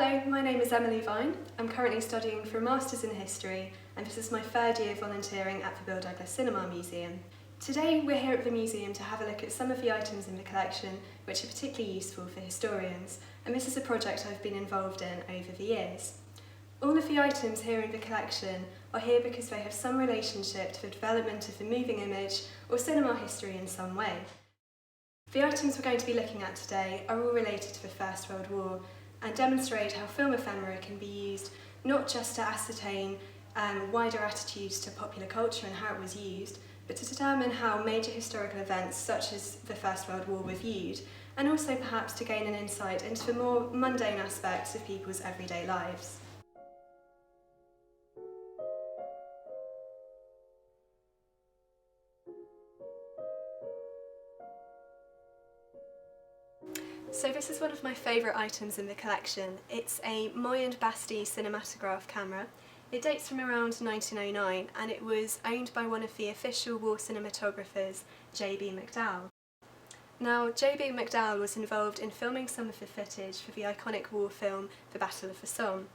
Hello, my name is Emily Vine. I'm currently studying for a Masters in History, and this is my third year volunteering at the Bill Douglas Cinema Museum. Today we're here at the museum to have a look at some of the items in the collection which are particularly useful for historians, and this is a project I've been involved in over the years. All of the items here in the collection are here because they have some relationship to the development of the moving image or cinema history in some way. The items we're going to be looking at today are all related to the First World War and demonstrate how film ephemera can be used not just to ascertain wider attitudes to popular culture and how it was used, but to determine how major historical events such as the First World War were viewed, and also perhaps to gain an insight into the more mundane aspects of people's everyday lives. So this is one of my favourite items in the collection. It's a Moyen-Basti cinematograph camera. It dates from around 1909 and it was owned by one of the official war cinematographers, J.B. McDowell. Now, J.B. McDowell was involved in filming some of the footage for the iconic war film, The Battle of the Somme.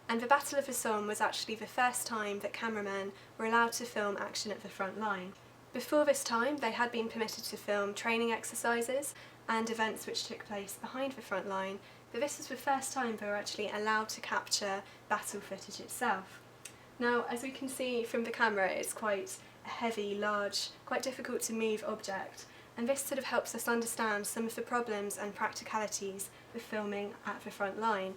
And the Battle of the Somme was actually the first time that cameramen were allowed to film action at the front line. Before this time, they had been permitted to film training exercises and events which took place behind the front line, but this was the first time they were actually allowed to capture battle footage itself. Now, as we can see from the camera, it's quite a heavy, large, quite difficult to move object, and this sort of helps us understand some of the problems and practicalities of filming at the front line.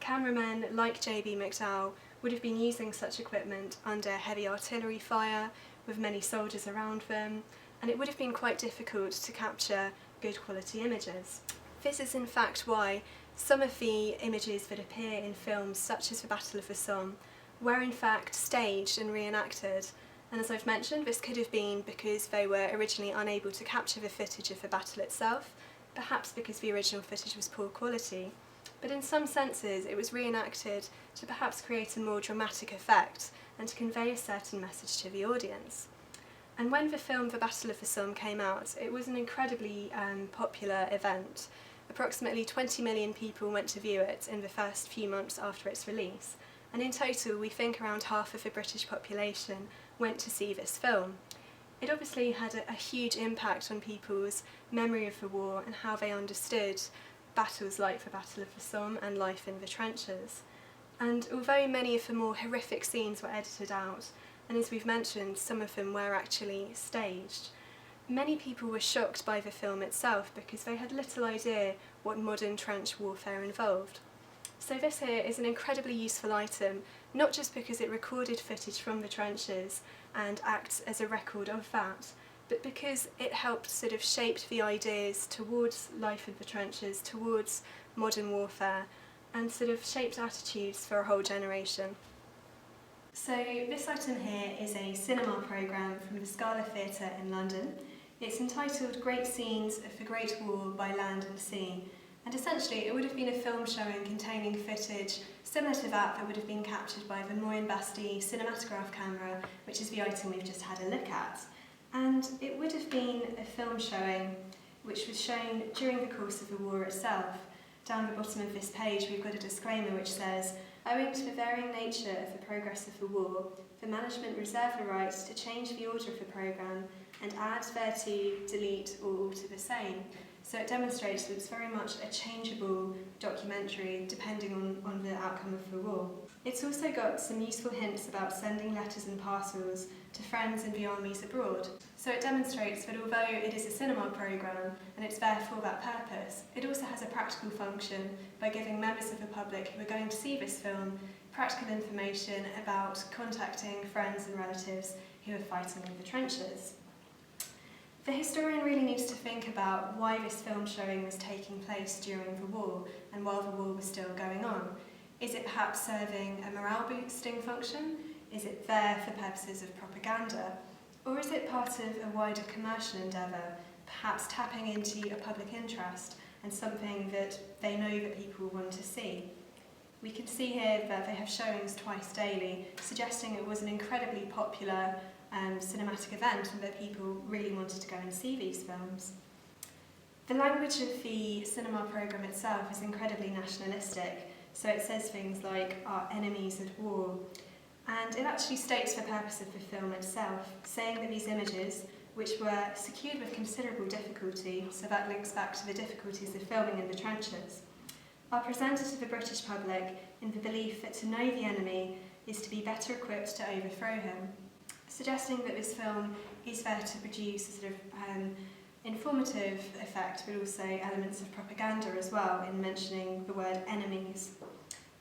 Cameramen like J.B. McDowell would have been using such equipment under heavy artillery fire, with many soldiers around them, and it would have been quite difficult to capture good quality images. This is in fact why some of the images that appear in films such as the Battle of the Somme were in fact staged and reenacted, and as I've mentioned, this could have been because they were originally unable to capture the footage of the battle itself, perhaps because the original footage was poor quality, but in some senses it was reenacted to perhaps create a more dramatic effect and to convey a certain message to the audience. And when the film The Battle of the Somme came out, it was an incredibly popular event. Approximately 20 million people went to view it in the first few months after its release, and in total we think around half of the British population went to see this film. It obviously had a huge impact on people's memory of the war and how they understood battles like the Battle of the Somme and life in the trenches. And although many of the more horrific scenes were edited out, and as we've mentioned, some of them were actually staged, many people were shocked by the film itself because they had little idea what modern trench warfare involved. So this here is an incredibly useful item, not just because it recorded footage from the trenches and acts as a record of that, but because it helped sort of shape the ideas towards life in the trenches, towards modern warfare, and sort of shaped attitudes for a whole generation. So this item here is a cinema programme from the Scala Theatre in London. It's entitled Great Scenes of the Great War by Land and Sea, and essentially it would have been a film showing containing footage similar to that would have been captured by the Moyen-Basti cinematograph camera, which is the item we've just had a look at. And it would have been a film showing which was shown during the course of the war itself. Down the bottom of this page we've got a disclaimer which says, "Owing to the varying nature of the progress of the war, the management reserve the right to change the order of the programme and add thereto, delete or alter the same." So it demonstrates that it's very much a changeable documentary depending on the outcome of the war. It's also got some useful hints about sending letters and parcels to friends in the armies abroad. So it demonstrates that although it is a cinema programme and it's there for that purpose, it also has a practical function by giving members of the public who are going to see this film practical information about contacting friends and relatives who are fighting in the trenches. The historian really needs to think about why this film showing was taking place during the war and while the war was still going on. Is it perhaps serving a morale boosting function? Is it there for purposes of propaganda? Or is it part of a wider commercial endeavour, perhaps tapping into a public interest and something that they know that people want to see? We can see here that they have showings twice daily, suggesting it was an incredibly popular cinematic event and that people really wanted to go and see these films. The language of the cinema programme itself is incredibly nationalistic, So it says things like our enemies at war. And it actually states the purpose of the film itself, saying that these images, which were secured with considerable difficulty, so that links back to the difficulties of filming in the trenches, are presented to the British public in the belief that to know the enemy is to be better equipped to overthrow him, suggesting that this film is there to produce a sort of informative effect, but also elements of propaganda as well in mentioning the word enemies.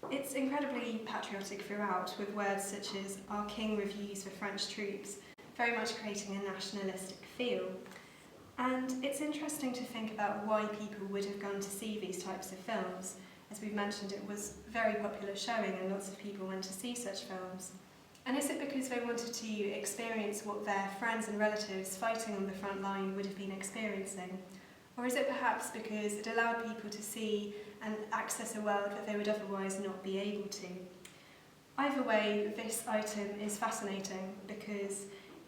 It's incredibly patriotic throughout, with words such as "Our King reviews the French troops," very much creating a nationalistic feel. And it's interesting to think about why people would have gone to see these types of films. As we've mentioned, it was very popular showing and lots of people went to see such films. And is it because they wanted to experience what their friends and relatives fighting on the front line would have been experiencing? Or is it perhaps because it allowed people to see and access a world that they would otherwise not be able to? Either way, this item is fascinating because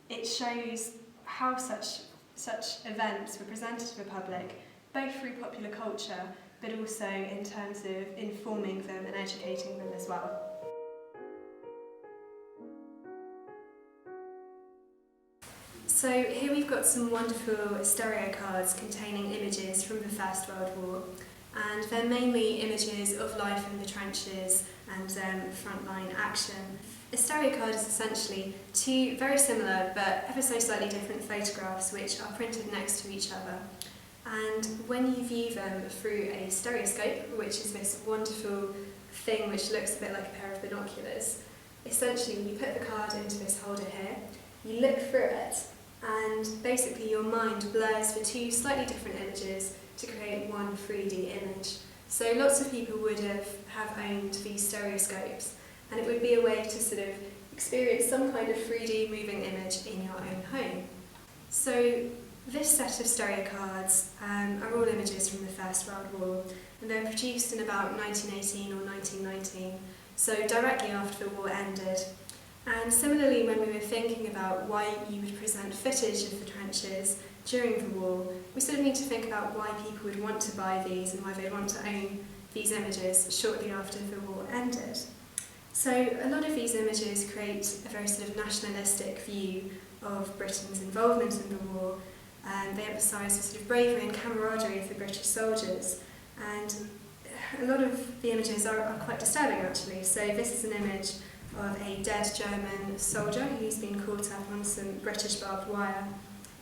it shows how such events were presented to the public, both through popular culture, but also in terms of informing them and educating them as well. So here we've got some wonderful stereo cards containing images from the First World War, and they're mainly images of life in the trenches and frontline action. A stereo card is essentially two very similar but ever so slightly different photographs which are printed next to each other. And when you view them through a stereoscope, which is this wonderful thing which looks a bit like a pair of binoculars, essentially you put the card into this holder here, you look through it, and basically your mind blurs the two slightly different images to create one 3D image. So lots of people would have owned these stereoscopes, and it would be a way to sort of experience some kind of 3D moving image in your own home. So this set of stereo cards are all images from the First World War, and they were produced in about 1918 or 1919, so directly after the war ended. And similarly, when we were thinking about why you would present footage of the trenches during the war, we sort of need to think about why people would want to buy these and why they'd want to own these images shortly after the war ended. So a lot of these images create a very sort of nationalistic view of Britain's involvement in the war, and they emphasise the sort of bravery and camaraderie of the British soldiers. And a lot of the images are quite disturbing actually. So this is an image of a dead German soldier who's been caught up on some British barbed wire,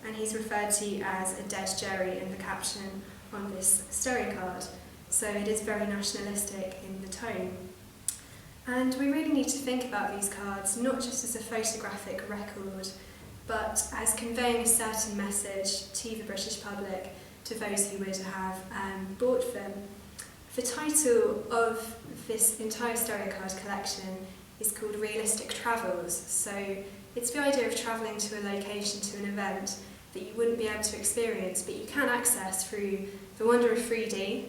and he's referred to as a dead Jerry in the caption on this stereo card. So it is very nationalistic in the tone. And we really need to think about these cards not just as a photographic record, but as conveying a certain message to the British public, to those who would have bought them. The title of this entire stereo card collection is called Realistic Travels, so it's the idea of travelling to a location, to an event that you wouldn't be able to experience, but you can access through the wonder of 3D,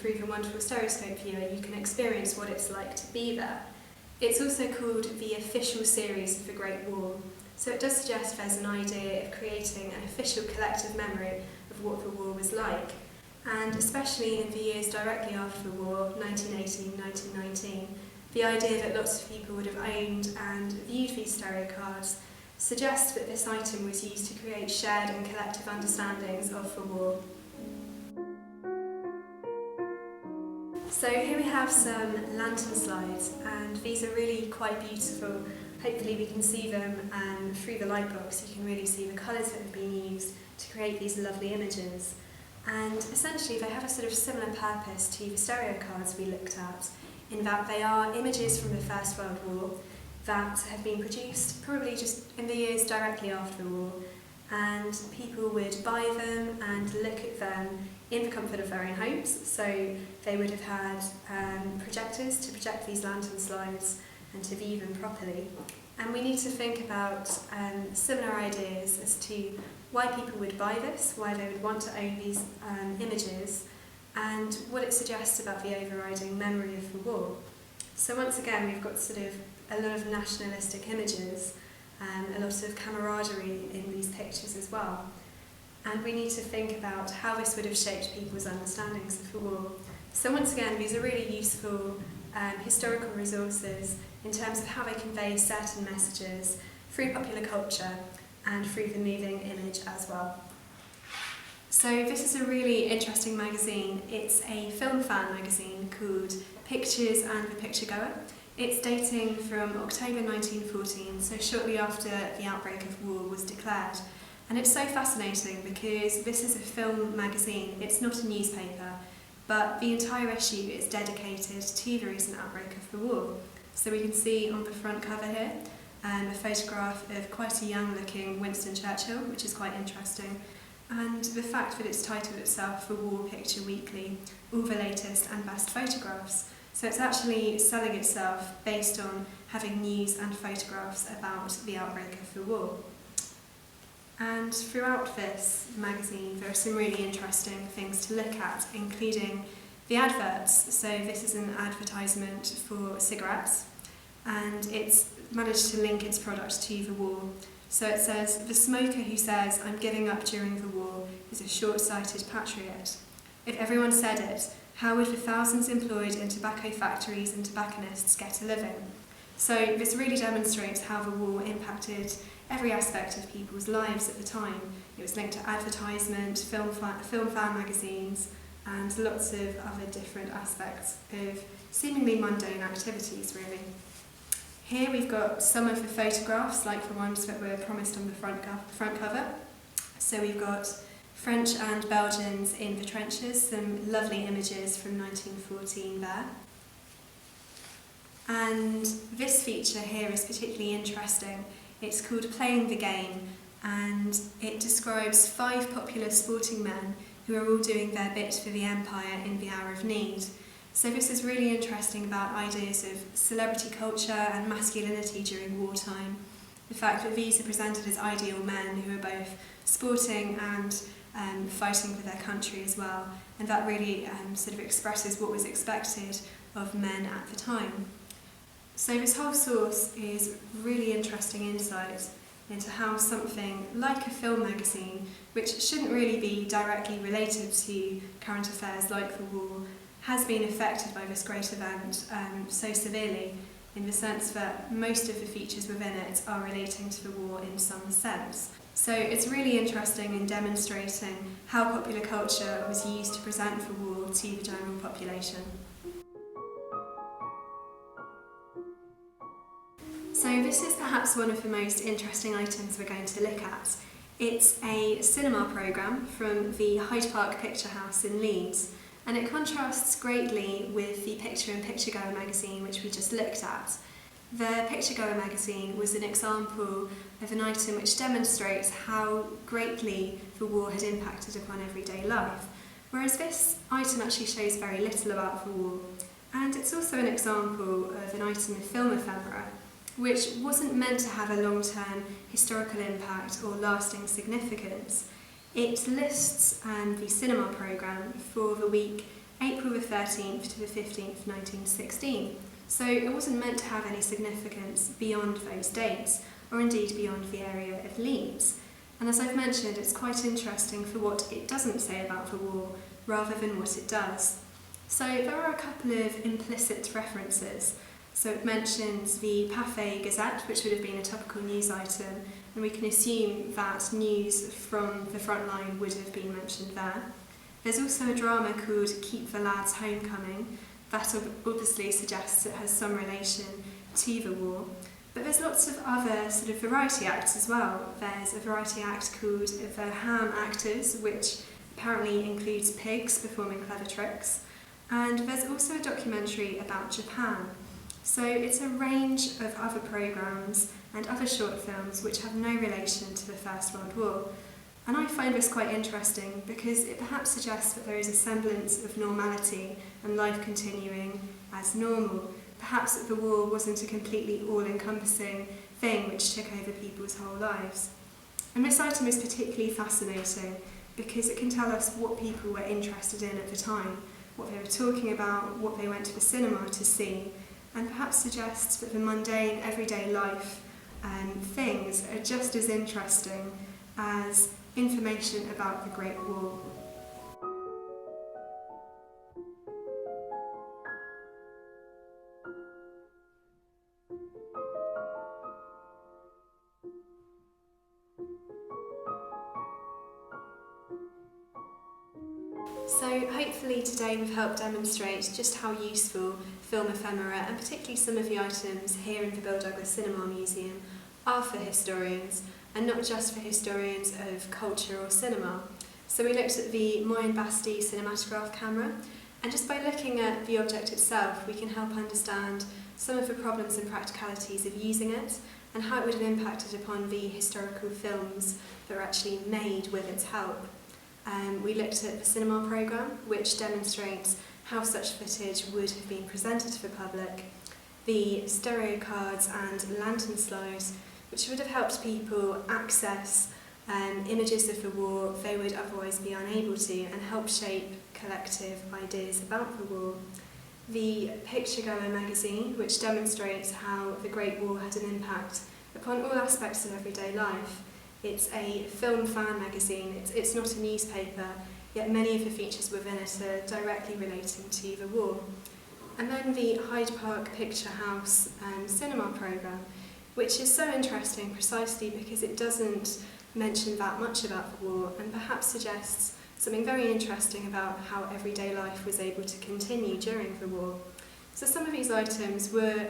through the wonderful stereoscope viewer. You can experience what it's like to be there. It's also called the official series of the Great War, so it does suggest there's an idea of creating an official collective memory of what the war was like. And especially in the years directly after the war, 1918, 1919, the idea that lots of people would have owned and viewed these stereo cards suggests that this item was used to create shared and collective understandings of the war. So here we have some lantern slides, and these are really quite beautiful. Hopefully we can see them through the light box. You can really see the colours that have been used to create these lovely images. And essentially they have a sort of similar purpose to the stereo cards we looked at, in that they are images from the First World War that have been produced probably just in the years directly after the war, and people would buy them and look at them in the comfort of their own homes. So they would have had projectors to project these lantern slides and to view them properly. And we need to think about similar ideas as to why people would buy this, why they would want to own these images, and what it suggests about the overriding memory of the war. So once again, we've got sort of a lot of nationalistic images, a lot of camaraderie in these pictures as well. And we need to think about how this would have shaped people's understandings of the war. So once again, these are really useful historical resources in terms of how they convey certain messages through popular culture and through the moving image as well. So this is a really interesting magazine. It's a film fan magazine called Pictures and the Picturegoer. It's dating from October 1914, so shortly after the outbreak of war was declared. And it's so fascinating because this is a film magazine, it's not a newspaper, but the entire issue is dedicated to the recent outbreak of the war. So we can see on the front cover here a photograph of quite a young looking Winston Churchill, which is quite interesting, and the fact that it's titled itself The War Picture Weekly, all the latest and best photographs. So it's actually selling itself based on having news and photographs about the outbreak of the war. And throughout this magazine there are some really interesting things to look at, including the adverts. So this is an advertisement for cigarettes, and it's managed to link its product to the war. So it says, "The smoker who says, 'I'm giving up during the war,' is a short-sighted patriot. If everyone said it, how would the thousands employed in tobacco factories and tobacconists get a living?" So this really demonstrates how the war impacted every aspect of people's lives at the time. It was linked to advertisement, film fan magazines, and lots of other different aspects of seemingly mundane activities, really. Here we've got some of the photographs, like the ones that were promised on the front cover. So we've got French and Belgians in the trenches, some lovely images from 1914 there. And this feature here is particularly interesting. It's called Playing the Game, and it describes 5 popular sporting men who are all doing their bit for the empire in the hour of need. So this is really interesting about ideas of celebrity culture and masculinity during wartime. The fact that these are presented as ideal men who are both sporting and fighting for their country as well, and that really sort of expresses what was expected of men at the time. So this whole source is really interesting insight into how something like a film magazine, which shouldn't really be directly related to current affairs like the war, has been affected by this great event so severely, in the sense that most of the features within it are relating to the war in some sense. So it's really interesting in demonstrating how popular culture was used to present the war to the general population. So this is perhaps one of the most interesting items we're going to look at. It's a cinema programme from the Hyde Park Picture House in Leeds, and it contrasts greatly with the Picture and Picturegoer magazine which we just looked at. The Picturegoer magazine was an example of an item which demonstrates how greatly the war had impacted upon everyday life, whereas this item actually shows very little about the war. And it's also an example of an item of film ephemera, which wasn't meant to have a long-term historical impact or lasting significance. It lists the cinema programme for the week April the 13th to the 15th, 1916. So it wasn't meant to have any significance beyond those dates, or indeed beyond the area of Leeds. And as I've mentioned, it's quite interesting for what it doesn't say about the war, rather than what it does. So there are a couple of implicit references. So it mentions the Pathé Gazette, which would have been a topical news item, and we can assume that news from the front line would have been mentioned there. There's also a drama called Keep the Lads Homecoming. That obviously suggests it has some relation to the war. But there's lots of other sort of variety acts as well. There's a variety act called The Ham Actors, which apparently includes pigs performing clever tricks. And there's also a documentary about Japan. So it's a range of other programmes and other short films which have no relation to the First World War. And I find this quite interesting because it perhaps suggests that there is a semblance of normality and life continuing as normal. Perhaps that the war wasn't a completely all-encompassing thing which took over people's whole lives. And this item is particularly fascinating because it can tell us what people were interested in at the time, what they were talking about, what they went to the cinema to see, and perhaps suggests that the mundane, everyday life things are just as interesting as information about the Great War. So hopefully today we've helped demonstrate just how useful film ephemera, and particularly some of the items here in the Bill Douglas Cinema Museum, are for historians, and not just for historians of culture or cinema. So we looked at the Moyen Basti cinematograph camera, and just by looking at the object itself we can help understand some of the problems and practicalities of using it, and how it would have impacted upon the historical films that were actually made with its help. We looked at the cinema programme, which demonstrates how such footage would have been presented to the public, the stereo cards and lantern slides, which would have helped people access images of the war they would otherwise be unable to, and help shape collective ideas about the war. The Picture Goer magazine, which demonstrates how the Great War had an impact upon all aspects of everyday life. It's a film fan magazine, it's not a newspaper, yet many of the features within it are directly relating to the war. And then the Hyde Park Picture House cinema programme, which is so interesting precisely because it doesn't mention that much about the war, and perhaps suggests something very interesting about how everyday life was able to continue during the war. So some of these items were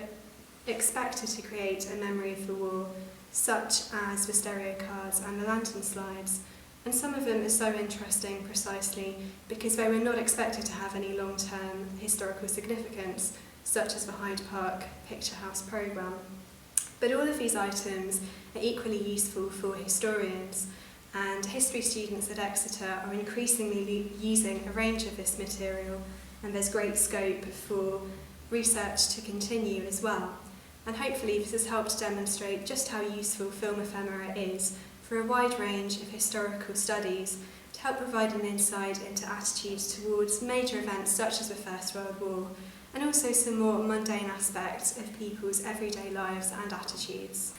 expected to create a memory of the war, such as the stereo cards and the lantern slides, and some of them are so interesting precisely because they were not expected to have any long-term historical significance, such as the Hyde Park Picture House programme. But all of these items are equally useful for historians, and history students at Exeter are increasingly using a range of this material, and there's great scope for research to continue as well. And hopefully this has helped demonstrate just how useful film ephemera is for a wide range of historical studies, to help provide an insight into attitudes towards major events such as the First World War, and also some more mundane aspects of people's everyday lives and attitudes.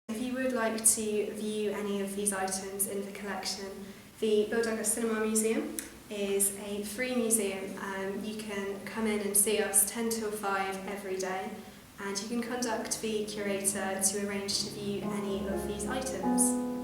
If you would like to view any of these items in the collection, the Bill Douglas Cinema Museum is a free museum. You can come in and see us 10 till 5 every day, and you can contact the curator to arrange to view any of these items.